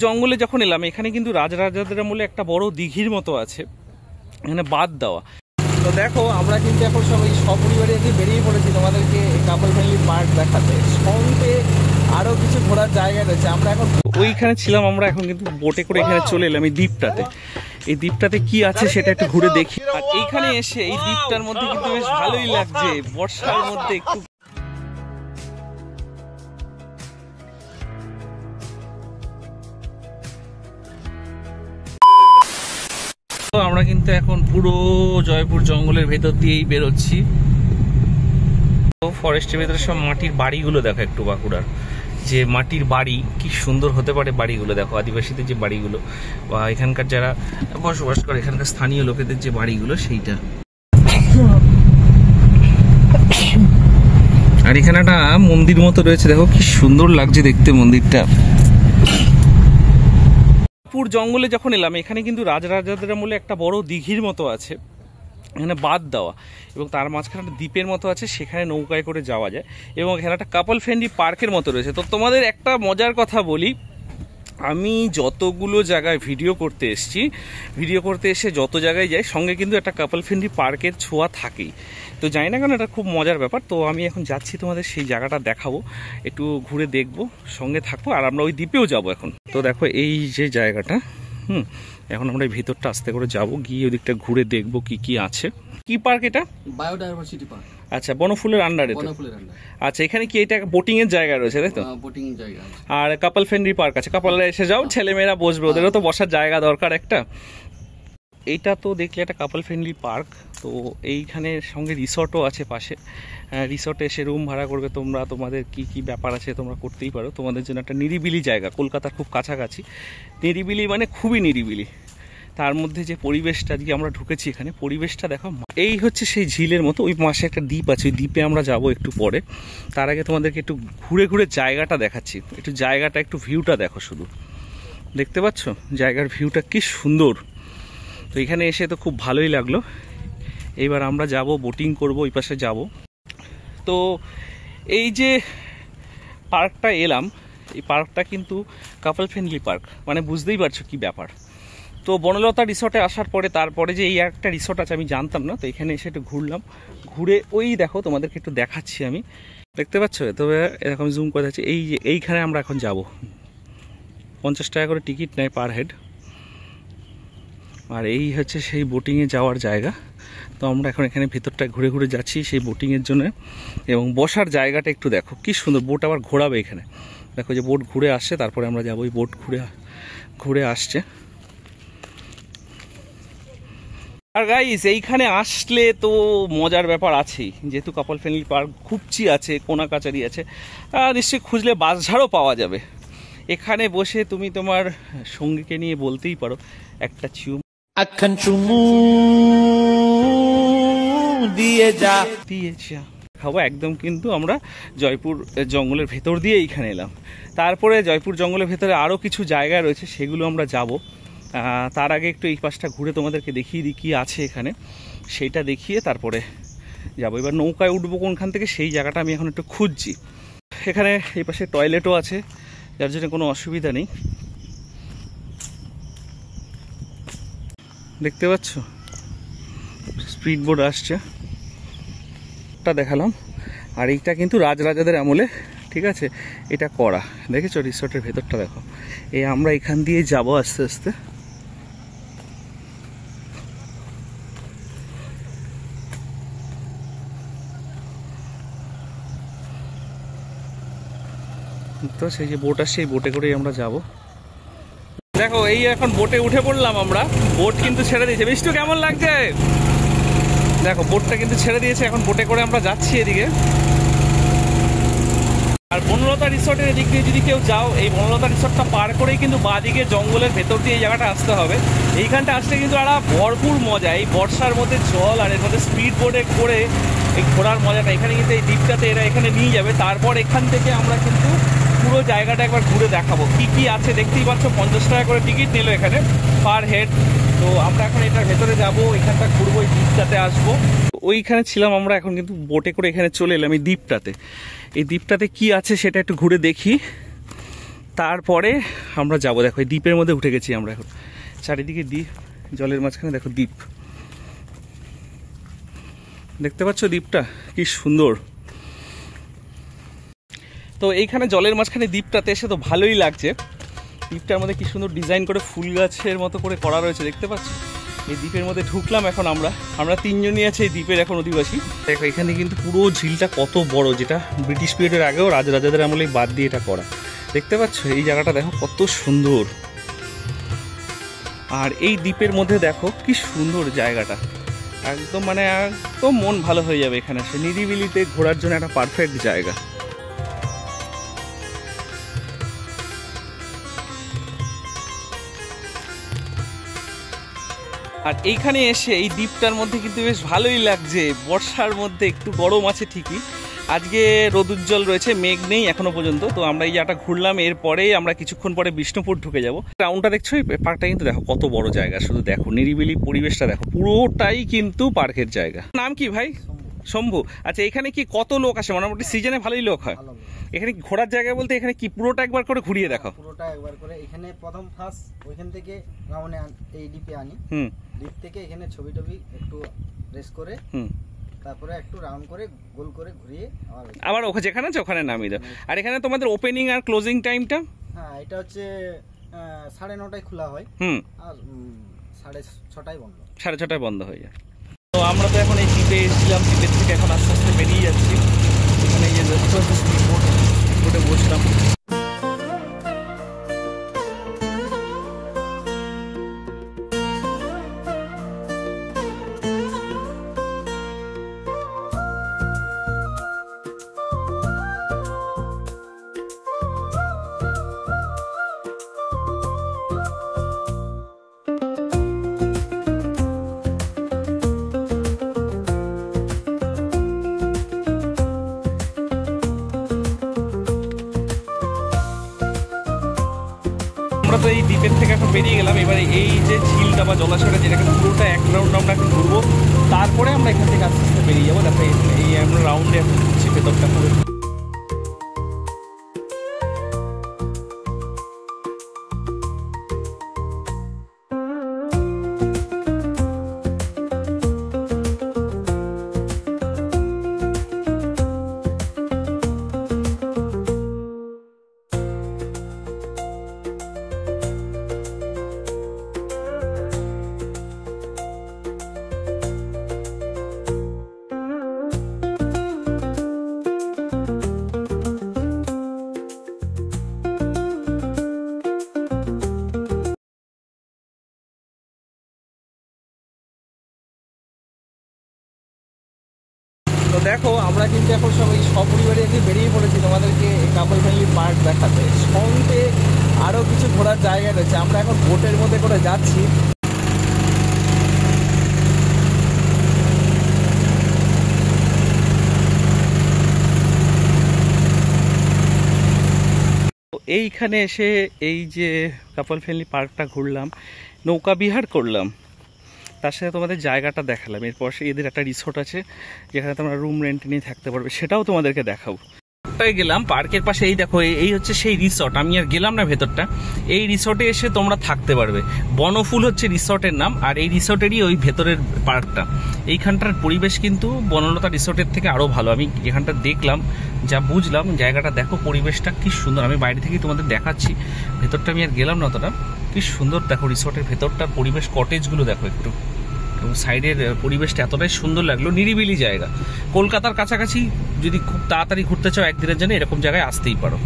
জঙ্গলে যখন এলাম এখানে কিন্তু রাজরাজাদের আমলে একটা বড় দিঘির মতো আছে, এখানে বাদ দেওয়া। তো দেখো আমরা কিন্তু এখন সবাই সপরিবারে বেরিয়ে পড়েছি তোমাদেরকে কাপল ফ্রেন্ডলি পার্ক দেখাতে, সঙ্গে আরো কিছু ঘোরার জায়গা রয়েছে। আমরা এখন ওইখানে ছিলাম, আমরা এখন কিন্তু বোটে করে এখানে চলে এলাম এই দ্বীপটাতে। এই দ্বীপটাতে কি আছে সেটা একটু ঘুরে দেখি। আর এইখানে এসে এই দ্বীপটার মধ্যে কিন্তু বেশ ভালোই লাগছে, বর্ষার মধ্যে একটু। আমরা কিন্তু এখন পুরো জয়পুর জঙ্গলের ভেতর দিয়েই বেরোচ্ছি। ফরেস্টের ভেতরে সব মাটির বাড়িগুলো দেখো, একটু বাঁকুড়ার যে মাটির বাড়ি কি সুন্দর হতে পারে বাড়িগুলো দেখো, আদিবাসীদের যে বাড়িগুলো বা এখানকার যারা বসবাস করে এখানকার স্থানীয় লোকেদের যে বাড়িগুলো সেইটা। আর এখানে একটা মন্দির মতো রয়েছে, দেখো কি সুন্দর লাগছে দেখতে মন্দিরটা। জঙ্গলে যখন এলাম এখানে কিন্তু রাজরাজাদের আমলে একটা বড় দিঘির মতো আছে, এখানে বাদ দেওয়া, এবং তার মাঝখানে একটা দ্বীপের মতো আছে, সেখানে নৌকায় করে যাওয়া যায়, এবং এখানে একটা কাপল ফ্রেন্ডলি পার্কের মতো রয়েছে। তো তোমাদের একটা মজার কথা বলি, আমি যতগুলো জায়গায় ভিডিও করতে এসে যত জায়গায় যাই সঙ্গে কিন্তু একটা কাপল ফ্রেন্ডলি পার্কের ছোঁয়া থাকেই। তো জানি না কেন এটা খুব মজার ব্যাপার। তো আমি এখন যাচ্ছি তোমাদের সেই জায়গাটা দেখাবো, একটু ঘুরে দেখবো, সঙ্গে থাকবো। আর আমরা ওই দ্বীপেও যাবো এখন। তো দেখো এই যে জায়গাটা, এখন আমরা এই ভিতরটা আস্তে করে যাবো, গিয়ে ওদিকটা ঘুরে দেখবো কি কি আছে। কি পার্ক এটা? Biodiversity park. আচ্ছা, বনফুলের আন্ডারে। আচ্ছা, এখানে কি এটা বোটিং এর জায়গা রয়েছে তাই তো? বোটিং জায়গা। আর কাপল ফ্রেন্ডলি পার্ক আছে, কাপলরা এসে যাও, ছেলেমেয়েরা বসবে, ওদেরও তো বসার জায়গা দরকার একটা। এইটা তো দেখলে একটা কাপল ফ্রেন্ডলি পার্ক। তো এইখানে সঙ্গে রিসর্টও আছে পাশে, রিসর্টে এসে রুম ভাড়া করবে তোমরা, তোমাদের কি কি ব্যাপার আছে তোমরা করতেই পারো। তোমাদের জন্য একটা নিরিবিলি জায়গা, কলকাতার খুব কাছাকাছি। নিরিবিলি মানে খুবই নিরিবিলি, তার মধ্যে যে পরিবেশটা দিয়ে আমরা ঢুকেছি এখানে, পরিবেশটা দেখো। এই হচ্ছে সেই ঝিলের মতো, ওই পাশে একটা দ্বীপ আছে, ওই দ্বীপে আমরা যাব একটু পরে। তার আগে তোমাদেরকে একটু ঘুরে ঘুরে জায়গাটা দেখাচ্ছি, একটু জায়গাটা, একটু ভিউটা দেখো শুধু, দেখতে পাচ্ছ জায়গার ভিউটা কি সুন্দর। তো এখানে এসে তো খুব ভালোই লাগলো। এইবার আমরা যাব, বোটিং করব, ওই পাশে যাব। তো এই যে পার্কটা এলাম, এই পার্কটা কিন্তু কাপল ফ্রেন্ডলি পার্ক, মানে বুঝতেই পারছো কি ব্যাপার। তো বনলতা রিসর্টে আসার পরে তারপরে যে এই একটা রিসর্ট আছে আমি জানতাম না, তো এখানে এসে একটু ঘুরলাম, ঘুরে ওই দেখো তোমাদেরকে একটু দেখাচ্ছি আমি, দেখতে পাচ্ছ? তবে এরকম জুম করে যাচ্ছে। এই যে এইখানে আমরা এখন যাব, 50 টাকা করে টিকিট নেয় পার হেড। আর এই হচ্ছে সেই বোটিংয়ে যাওয়ার জায়গা। তো আমরা এখন এখানে ভেতরটা ঘুরে ঘুরে যাচ্ছি সেই বোটিংয়ের জন্য, এবং বসার জায়গাটা একটু দেখো কি সুন্দর। বোট আবার ঘোরাবে এখানে, দেখো যে বোট ঘুরে আসছে, তারপরে আমরা যাবো। ওই বোট ঘুরে আসছে। আর গাইস এইখানে আসলে তো মজার ব্যাপার আছেই, যেহেতু কাপল ফ্রেন্ডলি পার্ক, খুবচি আছে, কোনা কাচারি আছে, নিশ্চয়ই খুঁজলে বাঁশঝাড়ও পাওয়া যাবে। এখানে বসে তুমি তোমার সঙ্গীকে নিয়ে বলতেই পারো একটা চুমু দিয়ে যা খাবো একদম। কিন্তু আমরা জয়পুর জঙ্গলের ভেতর দিয়ে এইখানে এলাম। তারপরে জয়পুর জঙ্গলের ভেতরে আরও কিছু জায়গা রয়েছে, সেগুলো আমরা যাব। তার আগে একটু এই পাশটা ঘুরে তোমাদেরকে দেখিয়ে দিই কি আছে এখানে, সেইটা দেখিয়ে তারপরে যাবো। এবার নৌকায় উঠবো কোনখান থেকে সেই জায়গাটা আমি এখন একটু খুঁজছি। এখানে এই পাশে টয়লেটও আছে, যার জন্য কোনো অসুবিধা নেই। দেখতে পাচ্ছ স্পিড বোট আসছে, এটা দেখালাম। আর এইটা কিন্তু রাজরাজাদের আমলে, ঠিক আছে, এটা করা, দেখেছো? রিসর্টের ভেতরটা দেখো। এই আমরা এখান দিয়ে যাব আস্তে আস্তে। তো সেই যে বোট আসছে, এই বোটে করেই আমরা যাব। দেখো এই এখন বোটে উঠে পড়লাম আমরা, বোট কিন্তু ছেড়ে দিয়েছে। মিষ্টু কেমন লাগছে? দেখো বোটটা কিন্তু ছেড়ে দিয়েছে, এখন বোটে করে আমরা যাচ্ছি এদিকে। আর বনলতা রিসর্টের এদিক দিয়ে যদি কেউ যাও, এই বনলতা রিসর্টটা পার করেই কিন্তু বাঁদিকে জঙ্গলের ভেতর দিয়ে এই জায়গাটা আসতে হবে। এইখানটা আসলে কিন্তু একটা ভরপুর মজা, এই বর্ষার মধ্যে জল আর এর মধ্যে স্পিড বোটে করে এই ঘোরার মজাটা। এখানে কিন্তু এই দ্বীপটাতে এরা এখানে নিয়ে যাবে, তারপর এখান থেকে আমরা কিন্তু পুরো জায়গাটা একবার ঘুরে দেখাবো কি কি আছে। দেখতেই পাচ্ছ 50 টাকা করে টিকিট নিল এখানে পার হেড। তো আমরা এখন এটার ভেতরে যাবো, এখানটা ঘুরবো, এই দ্বীপটাতে আসবো। ওইখানে ছিলাম আমরা, এখন কিন্তু বোটে করে এখানে চলে এলাম এই দ্বীপটাতে। এই দ্বীপটাতে কি আছে সেটা একটু ঘুরে দেখি, তারপরে আমরা যাবো। দেখো এই দ্বীপের মধ্যে উঠে গেছি আমরা এখন, চারিদিকে দ্বীপ, জলের মাঝখানে দেখো দ্বীপ, দেখতে পাচ্ছ দ্বীপটা কি সুন্দর। তো এইখানে জলের মাঝখানে দ্বীপটাতে এসে তো ভালোই লাগছে। দ্বীপটার মধ্যে কি সুন্দর ডিজাইন করে ফুল গাছের মতো করে করা রয়েছে, দেখতে পাচ্ছ। এই দ্বীপের মধ্যে ঢুকলাম এখন আমরা তিনজনই আছি এই দ্বীপের এখন অধিবাসী। দেখো এখানে কিন্তু পুরো ঝিলটা কত বড়, যেটা ব্রিটিশ পিরিয়ডের আগেও রাজাদের আমলেই বাদ দিয়ে এটা করা, দেখতে পাচ্ছ। এই জায়গাটা দেখো কত সুন্দর, আর এই দ্বীপের মধ্যে দেখো কি সুন্দর জায়গাটা, একদম মানে একদম মন ভালো হয়ে যাবে এখানে এসে। নিরিবিলিতে ঘোরার জন্য একটা পারফেক্ট জায়গা। আর এইখানে এসে এই দ্বীপটার মধ্যে কিন্তু বেশ ভালোই লাগছে। বর্ষার মধ্যে একটু গরম আছে ঠিকই, আজকে রোদুজ্জ্বল রয়েছে, মেঘ নেই এখনো পর্যন্ত। তো আমরা এই জায়গাটা ঘুরলাম, এরপরেই আমরা কিছুক্ষণ পরে বিষ্ণুপুর ঢুকে যাব। টাউনটা দেখছো, এই পার্কটা কিন্তু দেখো কত বড় জায়গা, শুধু দেখো নিরিবিলি পরিবেশটা দেখো, পুরোটাই কিন্তু পার্কের জায়গা। নাম কি ভাই? শম্ভু। আচ্ছা, এখানে কি কত লোক আসে? মোটামুটি সিজনে ভালোই লোক হয়। এখানে ঘোরার জায়গা বলতে এখানে কি পুরোটা একবার করে ঘুরিয়ে দেখো? পুরোটা একবার করে। এখানে প্রথম ফার্স্ট ওইখান থেকে রাউন্ডে এই দ্বীপে আনি, দ্বীপ থেকে এখানে ছবি টবি একটু রেস্ট করে, তারপরে একটু রাউন্ড করে গোল করে ঘুরিয়ে আবার ওখানে যেখানে আছে ওখানে নামিয়ে দাও। আর এখানে তোমাদের ওপেনিং আর ক্লোজিং টাইমটা? হ্যাঁ, এটা হচ্ছে 9:30 খোলা হয়, আর 6:30 বন্ধ, 6:30 বন্ধ হয়ে যায়। তো আমরা তো এখন এই দ্বীপে এসেছিলাম, দ্বীপের থেকে এখন আস্তে আস্তে বেরিয়ে যাচ্ছি। এখানে এই যে বোটে বসলাম। আমরা তো এই দ্বীপের থেকে এখন বেরিয়ে গেলাম। এবারে এই যে ঝিলটা বা জলাশয়টা, যেটাকে পুরোটা এক রাউন্ড আমরা এখন ঘুরবো, তারপরে আমরা এখান থেকে আস্তে আস্তে বেরিয়ে যাবো। দেখো এই আমরা রাউন্ডে এখন ঘুরছি ভেতরটা পুরো। তো দেখো আমরা কিন্তু এখন সবাই সপরিবারে বেরিয়ে পড়েছি তোমাদেরকে কাপল ফ্যামিলি পার্ক দেখাতে। সঙ্গে আরও কিছু ঘোরার জায়গা রয়েছে। আমরা এখন বোটের মধ্যে করে যাচ্ছি। এইখানে এসে এই যে কাপল ফ্যামিলি পার্কটা ঘুরলাম, নৌকা বিহার করলাম, তার সাথে তোমাদের জায়গাটা দেখালাম। এরপর এদের একটা রিসোর্ট আছে যেখানে তোমরা রুম রেন্ট নিয়ে থাকতে পারবে, সেটাও তোমাদেরকে দেখাবো। গেলাম পার্কের পাশে, এই দেখো এই হচ্ছে সেই রিসোর্ট। আমি আর গেলাম না ভেতরটা। এই রিসোর্টে এসে তোমরা থাকতে পারবে। বনফুল হচ্ছে রিসোর্টের নাম, আর এই রিসোর্টেরই ওই ভেতরের পার্কটা। এইখানটার পরিবেশ কিন্তু বনলতা রিসোর্টের থেকে আরও ভালো। আমি এখানটা দেখলাম, যা বুঝলাম, জায়গাটা দেখো, পরিবেশটা কি সুন্দর। আমি বাইরে থেকেই তোমাদের দেখাচ্ছি, ভেতরটা আমি আর গেলাম না অতটা। কি সুন্দর দেখো রিসোর্টের ভেতরটার পরিবেশ, কটেজগুলো দেখো একটু, এবং সাইডের পরিবেশটা এতটাই সুন্দর লাগলো। নিরিবিলি জায়গা, কলকাতার কাছাকাছি যদি খুব তাড়াতাড়ি ঘুরতে চাও একদিনের জন্য, এরকম জায়গায় আসতেই পারো।